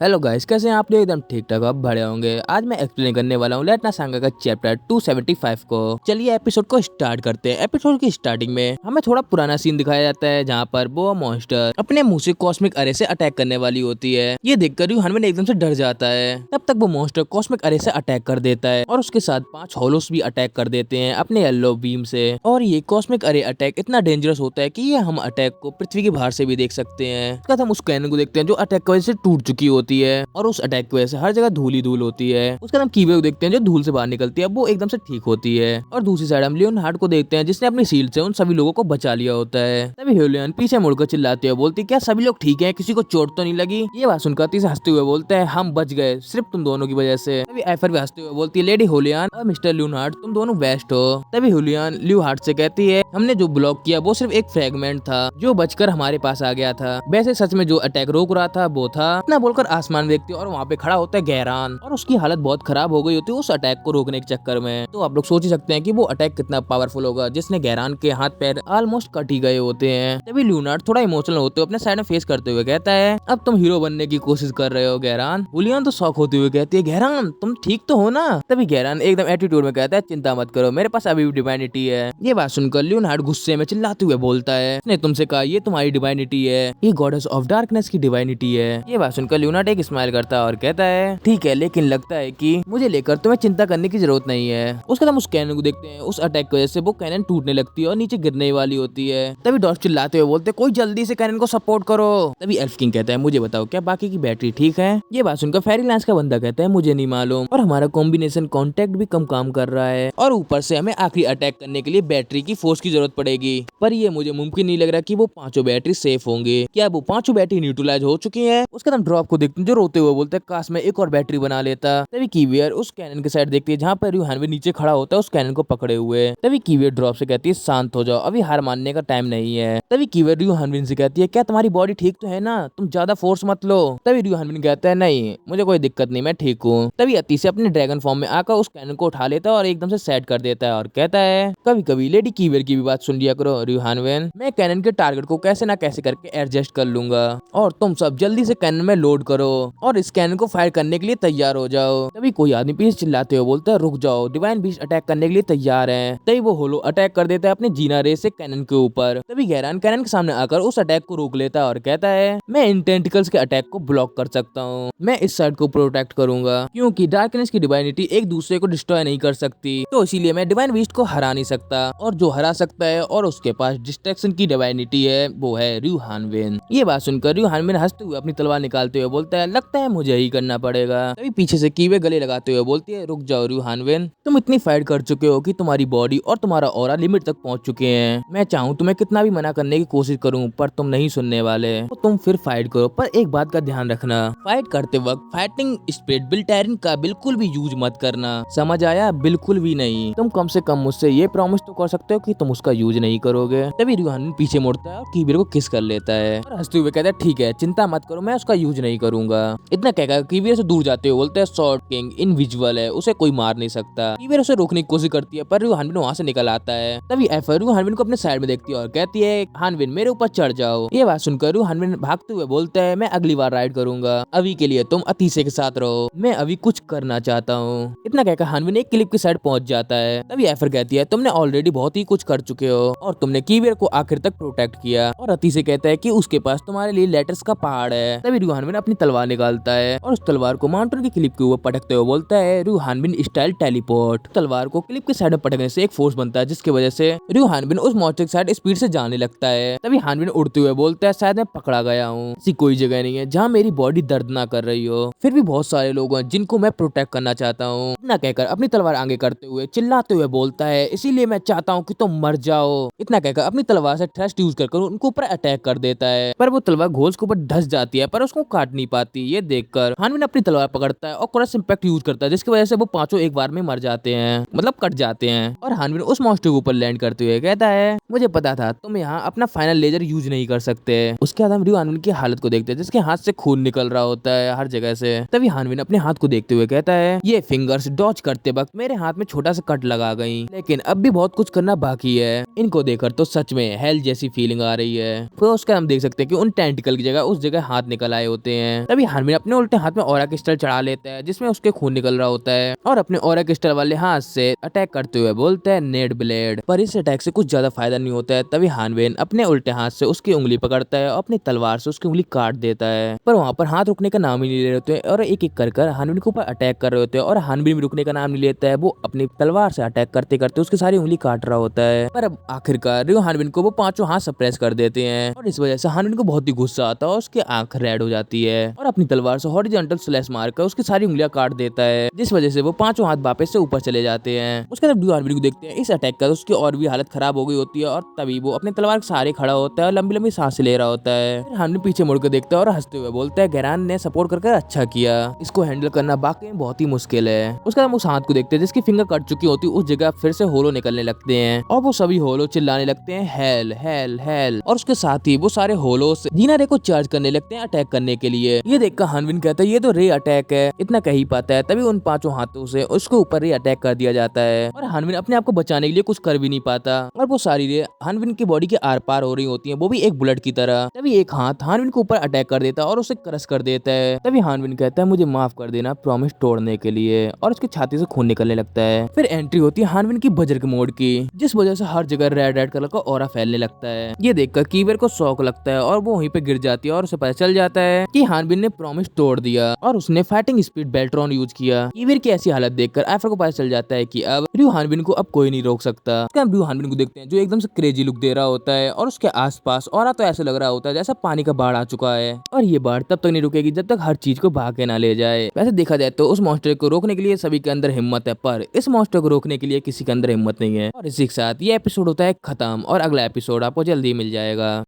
Hello guys, कैसे हैं आप लोग? एकदम ठीक ठाक आप बढ़िया होंगे। आज मैं एक्सप्लेन करने वाला हूँ लेटना सांगा का चैप्टर 275 को। चलिए एपिसोड को स्टार्ट करते हैं। एपिसोड की स्टार्टिंग में हमें थोड़ा पुराना सीन दिखाया जाता है जहाँ पर बोआ मॉन्स्टर अपने मुंह से कॉस्मिक अरे से अटैक करने वाली होती है। ये देखकर यूहानविन एकदम से डर जाता है। तब तक वो मॉन्स्टर कॉस्मिक अरे से अटैक कर देता है और उसके साथ 5 होलोस भी अटैक कर देते हैं अपने येलो बीम से। और ये कॉस्मिक अरे अटैक इतना डेंजरस होता है कि ये हम अटैक को पृथ्वी के बाहर से भी देख सकते हैं। उसके बाद हम उस कैनन को देखते हैं जो अटैक की वजह से टूट चुकी होती है और उस अटैक की वजह से हर जगह धूल ही धूल होती है। उसके बाद हम कीवे को देखते हैं जो धूल से बाहर निकलती है, वो एकदम से ठीक होती है। और दूसरी साइड हम लियोनहार्ड को देखते हैं जिसने अपनी शील्ड से उन सभी लोगों को बचा लिया होता है। तभी ह्यूलियन पीछे मुड़कर चिल्लाती है, बोलती क्या सभी लोग ठीक हैं, किसी को चोट तो नहीं लगी? ये बात सुनकर तीसरा हंसते हुए बोलते हैं हम बच गए सिर्फ तुम दोनों की वजह से। तभी एफर भी हंसते हुए बोलती है लेडी ह्यूलियन और मिस्टर लियोनहार्ड तुम दोनों बेस्ट हो। तभी ह्यूलियन लियोनहार्ड से कहती है हमने जो ब्लॉक किया वो सिर्फ एक फ्रेगमेंट था जो बचकर हमारे पास आ गया था। वैसे सच में जो अटैक रोक रहा था वो था। इतना बोलकर आसमान देखती है और वहाँ पे खड़ा होता है गहरान और उसकी हालत बहुत खराब हो गई होती है उस अटैक को रोकने के चक्कर में। तो आप लोग सोच ही सकते हैं कि वो अटैक कितना पावरफुल होगा जिसने गहरान के हाथ पैर ऑलमोस्ट कट ही गए होते हैं। तभी लियोनार्ड थोड़ा इमोशनल होते हुए अपने साइड में फेस करते हुए कहता है अब तुम हीरो बनने की कोशिश कर रहे हो गहरान। हुलियन तो शौक होते हुए कहती है गहरान तुम ठीक तो हो ना? तभी गहरान एकदम एटीट्यूड में कहता है चिंता मत करो मेरे पास अभी भी डिवाइनिटी है। ये बात सुनकर लियोनार्ड गुस्से में चिल्लाते हुए बोलता है उसने तुमसे कहा ये तुम्हारी डिवाइनिटी है, ये गॉडेस ऑफ डार्कनेस की डिवाइनिटी है। ये बात सुनकर लियोनार्ड एक स्माइल करता है और कहता है ठीक है लेकिन लगता है कि मुझे लेकर तुम्हें चिंता करने की जरूरत नहीं है। उसके बाद हम उस कैनन को देखते हैं। उस अटैक की वजह से वो कैनन टूटने लगती है और नीचे गिरने वाली होती है। तभी डॉर्फ चिल्लाते हुए बोलते कोई जल्दी से कैनन को सपोर्ट करो। तभी एल्फ किंग कहता है मुझे बताओ क्या बाकी की बैटरी ठीक है? ये बात सुनकर फेरी लैंस का बंदा कहता है मुझे नहीं मालूम और हमारा कॉम्बिनेशन कॉन्टेक्ट भी कम काम कर रहा है और ऊपर से हमें आखिरी अटैक करने के लिए बैटरी की फोर्स की जरूरत पड़ेगी। पर ये मुझे मुमकिन नहीं लग रहा कि वो 5 बैटरी सेफ होंगे। क्या वो 5 बैटरी न्यूट्रलाइज हो चुकी है? उसके बाद हम ड्रॉप को देखते हैं जो रोते हुए बोलते हैं काश मैं एक और बैटरी बना लेता। तभी कीवियर उस कैनन के साइड देखती है जहाँ पर यूहानविन नीचे खड़ा होता है उस कैनन को पकड़े हुए। तभी कीवियर ड्रॉप से कहती है शांत हो जाओ अभी हार मानने का टाइम नहीं है। तभी कीवियर यूहानविन से कहती है क्या तुम्हारी बॉडी ठीक तो है ना, तुम ज्यादा फोर्स मत लो। तभी यूहानविन कहता है नहीं मुझे कोई दिक्कत नहीं मैं ठीक हूँ। तभी अति से अपने ड्रैगन फॉर्म में आकर उस कैनन को उठा लेता है और एकदम से सेट कर देता है और कहता है कभी कभी लेडी कीवियर की भी बात सुन लिया करो यूहानविन, मैं कैनन के टारगेट को कैसे ना कैसे करके एडजस्ट कर लूंगा और तुम सब जल्दी से कैनन में लोड करो और इस कैनन को फायर करने के लिए तैयार हो जाओ। तभी कोई आदमी पीछे चिल्लाते हुए बोलता है रुक जाओ डिवाइन बीस्ट अटैक करने के लिए तैयार है। तभी वो होलो अटैक कर देता है अपने जीना रे से कैनन के ऊपर। तभी गहरान कैनन के सामने आकर उस अटैक को रोक लेता है और कहता है मैं इन टेंटिकल्स के अटैक को ब्लॉक कर सकता हूँ, मैं इस साइड को प्रोटेक्ट करूंगा क्योंकि डार्कनेस की डिवाइनिटी एक दूसरे को डिस्ट्रॉय नहीं कर सकती, तो इसीलिए मैं डिवाइन बीस्ट को हरा नहीं सकता और जो हरा सकता है और उसके पास डिस्ट्रैक्शन की डिवाइनिटी है वो है यूहानविन। ये बात सुनकर यूहानविन हंसते हुए अपनी तलवार निकालते हुए बोलता है लगता है मुझे ही करना पड़ेगा। तभी पीछे से कीवे गले लगाते हुए बोलती है रुक जाओ यूहानविन, तुम इतनी फाइट कर चुके हो कि तुम्हारी बॉडी और तुम्हारा ऑरा लिमिट तक पहुंच चुके हैं। मैं चाहूँ तुम्हें कितना भी मना करने की कोशिश करूँ पर तुम नहीं सुनने वाले, तो तुम फिर फाइट करो। पर एक बात का ध्यान रखना फाइट करते वक्त फाइटिंग स्पिरिट बिल्टैरिन का बिल्कुल भी यूज मत करना, समझ आया? बिल्कुल भी नहीं। तुम कम से कम मुझसे ये प्रॉमिस तो कर सकते हो कि तुम उसका यूज नहीं करोगे। तभी यूहानविन पीछे मुड़ता है और कीवियर को किस कर लेता है और हंसते हुए कहता है ठीक है चिंता मत करो मैं उसका यूज नहीं करूंगा। इतना कहकर कीवियर से दूर जाते हुए बोलते हैं शॉर्ट किंग इनविजिबल है उसे कोई मार नहीं सकता। कीवियर उसे रोकने की कोशिश करती है पर यूहानविन वहां से निकल आता है। तभी एफर यूहानविन को अपने साइड में देखती है और कहती है हानविन मेरे ऊपर चढ़ जाओ। ये बात सुनकर यूहानविन भागते हुए बोलता है मैं अगली बार राइड करूंगा, अभी के लिए तुम अतीसे के साथ रहो, मैं अभी कुछ करना चाहता हूँ। इतना कहकर हानविन एक क्लिप की साइड पहुंच जाता है। तभी एफर कहती है तुमने ऑलरेडी बहुत ही कुछ कर चुके हो और तुमने कीवियर को आखिर तक प्रोटेक्ट किया। और अतीसे कहता है कि उसके पास तुम्हारे लिए लेटर्स का पहाड़ है। तभी यूहानविन अपनी तलवार निकालता है और उस तलवार को माउंटेन की क्लिप के ऊपर पटकते हुए बोलता है यूहानविन स्टाइल टेलीपोर्ट। तलवार को क्लिप के साइड में पटकने से एक फोर्स बनता है जिसकी वजह से यूहानविन उस मॉन्स्टर की साइड स्पीड से जाने लगता है। तभी हानविन उड़ते हुए बोलता है शायद मैं पकड़ा गया हूँ, ऐसी कोई जगह नहीं है जहाँ मेरी बॉडी दर्द ना कर रही हो, फिर भी बहुत सारे लोग हैं जिनको मैं प्रोटेक्ट करना चाहता हूँ। इतना कहकर अपनी तलवार आगे करते हुए चिल्लाते हुए बोलता है इसीलिए मैं चाहता हूँ कि तुम मर जाओ। इतना कहकर अपनी तलवार से थ्रस्ट यूज कर उनको ऊपर अटैक कर देता है पर वो तलवार घोष के ऊपर धस जाती है पर उसको काट नहीं पाती। ये देखकर हानविन अपनी तलवार पकड़ता है और क्रश इंपैक्ट यूज करता है जिसकी वजह से वो 5 एक बार में मर जाते हैं, मतलब कट जाते हैं। और हानविन उस मॉन्स्टर के ऊपर लैंड करते हुए कहता है मुझे पता था तुम यहाँ अपना फाइनल लेजर यूज नहीं कर सकते। उसके बाद हम यूहानविन की हालत को देखते हैं जिसके हाथ से खून निकल रहा होता है हर जगह से। तभी हानविन अपने हाथ को देखते हुए कहता है ये फिंगर्स डॉज करते वक्त मेरे हाथ में छोटा सा कट लगा गई, लेकिन अब भी बहुत कुछ करना बाकी है। इनको देखकर तो सच में हेल जैसी फीलिंग आ रही है। फिर उसका हम देख सकते हैं कि उन टेंटिकल की जगह उस जगह हाथ निकल आए होते हैं। तभी हानबिन अपने उल्टे हाथ में ऑरा क्रिस्टल चढ़ा लेता है जिसमें उसके खून निकल रहा होता है और अपने ऑरा क्रिस्टल वाले हाथ से अटैक करते हुए बोलता है नेड ब्लेड। पर इस अटैक से कुछ ज्यादा फायदा नहीं होता है। तभी हानबिन अपने उल्टे हाथ से उसकी उंगली पकड़ता है और अपनी तलवार से उसकी उंगली काट देता है। पर वहाँ पर हाथ रुकने का नाम ही नहीं ले रहे होते और एक एक कर हानबिन के ऊपर अटैक कर रहे होते हैं और हानबिन भी रुकने का नाम नहीं लेता है। वो अपनी तलवार से अटैक करते करते उसकी सारी उंगली काट रहा होता है। पर अब आखिरकार रियो हानबिन को वो पांचों हाथ सप्रेस कर देते हैं और इस वजह से हानबिन को बहुत ही गुस्सा आता है और उसकी आंख रेड हो जाती है और अपनी तलवार से हॉरिजॉन्टल स्लैश मारकर उसकी सारी उंगलियां काट देता है जिस वजह से वो पांचों हाथ वापस से ऊपर चले जाते हैं। उसके बाद रियो हानबिन को देखते हैं इस अटैक का उसकी और भी हालत खराब हो गई होती है और तभी वो अपनी तलवार के सहारे खड़ा होता है और लंबी लंबी सांस ले रहा होता है। फिर हानबिन पीछे मुड़कर देखता है और हंसते हुए बोलता है गेरान ने सपोर्ट करके अच्छा किया, इसको हैंडल करना बाकी में बहुत ही मुश्किल है। उसके बाद हम उस हाथ को देखते हैं जिसकी फिंगर कट चुकी होती है, उस जगह फिर से होलो निकलने लगते हैं और वो सभी होलो चिल्लाने लगते हैं हेल हेल हेल और उसके साथ ही वो सारे होलो से जीना रे को चार्ज करने लगते हैं अटैक करने के लिए। ये देखकर हानबिन कहता है ये तो रे अटैक है, इतना कह ही पाता है। तभी उन पांचों हाथों से उसके ऊपर रे अटैक कर दिया जाता है और हानबिन अपने आप को बचाने के लिए कुछ कर भी नहीं पाता और वो सारी रे हानबिन की बॉडी के आर पार हो रही होती है, वो भी एक बुलेट की तरह। तभी एक हाथ हानबिन के ऊपर अटैक कर देता है और उसे क्रश कर देता है। तभी हानबिन कहता है मुझे माफ कर देना प्रॉमिस तोड़ने के लिए और उसकी छाती से खून निकलने लगता है। फिर एंट्री होती है हानबिन की बजर्ग मोड की जिस वजह से हर जगह रेड रेड कलर का ऑरा फैलने लगता है। ये देखकर कीवर को शौक लगता है और वो वहीं पे गिर जाती है और उसे पता चल जाता है कि हानबिन ने प्रॉमिस तोड़ दिया और उसने फाइटिंग स्पीड बेल्ट्रॉन यूज किया। कीवर की ऐसी हालत देखकर आइफर को पता चल जाता है कि अब रियो हानबिन को अब कोई नहीं रोक सकता। हम रियो हानबिन को देखते हैं जो एकदम से क्रेजी लुक दे रहा होता है और उसके आसपास ऑरा तो ऐसा लग रहा होता है जैसा पानी का बाढ़ आ चुका है और ये बाढ़ तब तक नहीं रुकेगी जब तक हर चीज को भाग के ना ले जाए। वैसे देखा जाए तो उस मॉन्स्टर को रोकने के लिए सभी के अंदर हिम्मत है पर इस मॉन्स्टर को रोकने के लिए किसी के अंदर हिम्मत नहीं है। और इसी के साथ ये एपिसोड होता है खत्म और अगला एपिसोड आपको जल्दी मिल जाएगा।